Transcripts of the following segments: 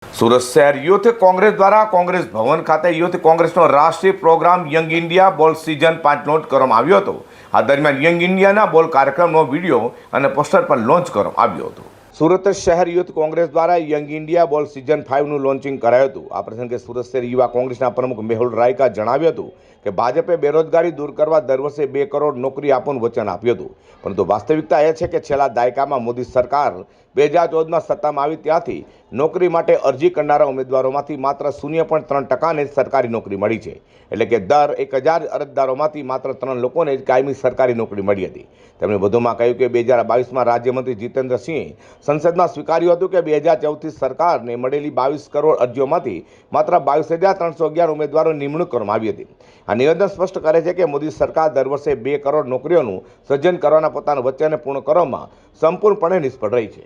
સુરત શહેર યુથ કોંગ્રેસ દ્વારા કોંગ્રેસ ભવન ખાતે યુથ કોંગ્રેસનો રાષ્ટ્રીય પ્રોગ્રામ યંગ ઇન્ડિયા બોલ સિઝન 5 લોન્ચ કરવામાં આવ્યો હતો। આ દરમિયાન યંગ ઇન્ડિયાના બોલ કાર્યક્રમનો વિડીયો અને પોસ્ટર પણ લોન્ચ કરવામાં આવ્યો હતો। સુરત શહેર યુથ કોંગ્રેસ દ્વારા યંગ ઇન્ડિયા બોલ સિઝન 5નું લોન્ચિંગ કરાયું હતું। આ પ્રસંગે સુરત શહેર યુવા કોંગ્રેસના પ્રમુખ મેહુલ રાયકા જણાવ્યું હતું કે ભાજપે બેરોજગારી દૂર કરવા દર વર્ષે 2 કરોડ નોકરી આપવાનું વચન આપ્યું હતું, પરંતુ વાસ્તવિકતા એ છે કે છેલ્લા દાયકામાં મોદી સરકાર 2014માં સત્તામાં આવી ત્યાંથી નોકરી માટે અરજી કરનારા ઉમેદવારોમાંથી માત્ર 0.3%ને જ સરકારી નોકરી મળી છે। એટલે કે દર 1000 અરજદારોમાંથી માત્ર 3 લોકોને જ કાયમી સરકારી નોકરી મળી હતી। તેમણે વધુમાં કહ્યું કે 2022માં રાજ્યમંત્રી જીતેન્દ્રસિંહે સંસદમાં સ્વીકાર્યું હતું કે 2014થી સરકારને મળેલી 22 કરોડ અરજીઓમાંથી માત્ર 22,311 ઉમેદવારોની નિમણૂક કરવામાં આવી હતી। આ નિવેદન સ્પષ્ટ કરે છે કે મોદી સરકાર દર વર્ષે 2 કરોડ નોકરીઓનું સર્જન કરવાના પોતાના વચનને પૂર્ણ કરવામાં સંપૂર્ણપણે નિષ્ફળ રહી છે।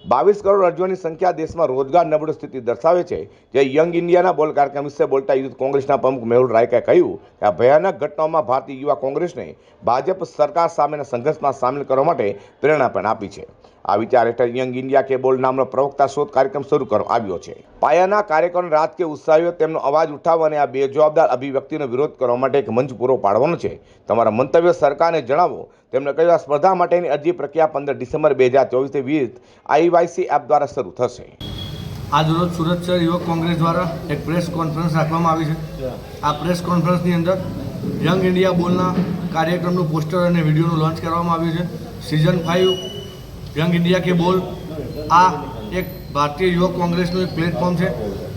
22 કરોડ અરજીઓની સંખ્યા દેશમાં રોજગાર નબળી સ્થિતિ દર્શાવે છે। જે યંગ ઇન્ડિયાના બોલ કાર્યક્રમ વિશે બોલતા યુથ કોંગ્રેસના પ્રમુખ મેહુલ રાયકાએ કહ્યું કે આ ભયાનક ઘટનાઓમાં ભારતીય યુવા કોંગ્રેસને ભાજપ સરકાર સામેના સંઘર્ષમાં સામેલ કરવા માટે પ્રેરણા પણ આપી છે। આ વિચાર હેઠળ યંગ ઇન્ડિયા કે બોલ નામનો પ્રવક્તા શોધ કાર્યક્રમ શરૂ કરવામાં આવ્યો છે। પાયાના કાર્યકરોને રાજકીય ઉત્સાહીઓ તેમનો અવાજ ઉઠાવવા અને આ બેજવાબદાર અભિવ્યક્તિનો વિરોધ કરવા માટે એક મંચ પૂરો પાડવાનો છે। તમારા મંતવ્ય સરકારને જણાવો। તેમણે કહ્યું આ સ્પર્ધા માટેની અરજી પ્રક્રિયા 15 ડિસેમ્બર 2024થી વિવિધ આઈવાયસી એપ દ્વારા શરૂ થશે। આજરોજ સુરત શહેર યુવક કોંગ્રેસ દ્વારા એક પ્રેસ કોન્ફરન્સ રાખવામાં આવી છે। આ પ્રેસ કોન્ફરન્સની અંદર યંગ ઇન્ડિયા બોલના કાર્યક્રમનું પોસ્ટર અને વિડીયોનું લોન્ચ કરવામાં આવ્યું છે। સિઝન 5 યંગ ઇન્ડિયા કે બોલ આ એક ભારતીય યુવક કોંગ્રેસનું એક પ્લેટફોર્મ છે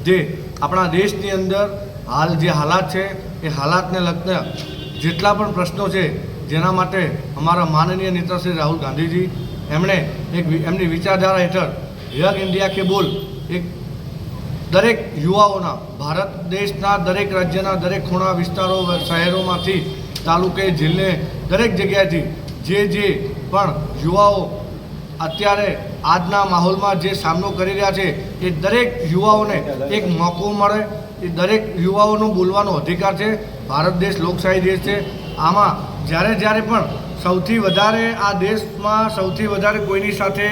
જે આપણા દેશની અંદર હાલ જે હાલાત છે એ હાલાતને લગતા જેટલા પણ પ્રશ્નો છે જેના માટે અમારા માનનીય નેતા શ્રી રાહુલ ગાંધીજી એમની વિચારધારા હેઠળ યંગ ઇન્ડિયા કે બોલ એક દરેક યુવાઓના ભારત દેશના દરેક રાજ્યના દરેક ખૂણા વિસ્તારો શહેરોમાંથી તાલુકે જિલ્લે દરેક જગ્યાએથી જે પણ યુવાઓ અત્યારે આજના માહોલમાં જે સામનો કરી રહ્યા છે એ દરેક યુવાઓને એક મોકો મળે, એ દરેક યુવાઓનું બોલવાનો અધિકાર છે। ભારત દેશ લોકશાહી દેશ છે। આમાં જ્યારે પણ સૌથી વધારે આ દેશમાં સૌથી વધારે કોઈની સાથે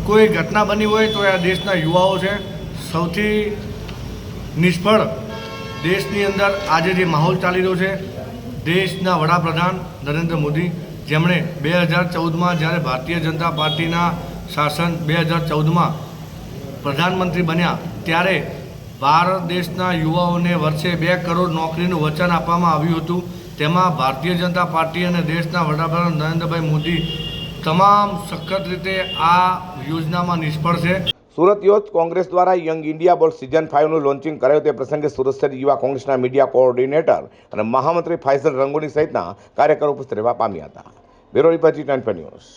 કોઈ ઘટના બની હોય તો આ દેશના યુવાઓ છે। સૌથી નિષ્ફળ દેશની અંદર આજે જે માહોલ ચાલી રહ્યો છે, દેશના વડાપ્રધાન નરેન્દ્ર મોદી જેમણે 2014માં જ્યારે ભારતીય જનતા પાર્ટીના શાસન 2014માં પ્રધાનમંત્રી બન્યા ત્યારે ભારત દેશના યુવાઓને વર્ષે 2 કરોડ નોકરીનું વચન આપવામાં આવ્યું હતું। તેમાં ભારતીય જનતા પાર્ટી અને દેશના વડાપ્રધાન નરેન્દ્રભાઈ મોદી તમામ સખત રીતે આ યોજનામાં નિષ્ફળ છે। સુરત યુથ કોંગ્રેસ દ્વારા યંગ ઇન્ડિયા બોલ સિઝન 5નું લોન્ચિંગ કરાયું તે પ્રસંગે સુરત શહેર યુવા કોંગ્રેસના મીડિયા કોઓર્ડિનેટર અને મહામંત્રી ફાઇઝલ રંગોની સહિતના કાર્યકરો ઉપસ્થિત રહેવા પામ્યા હતા। Bureau report G24 news.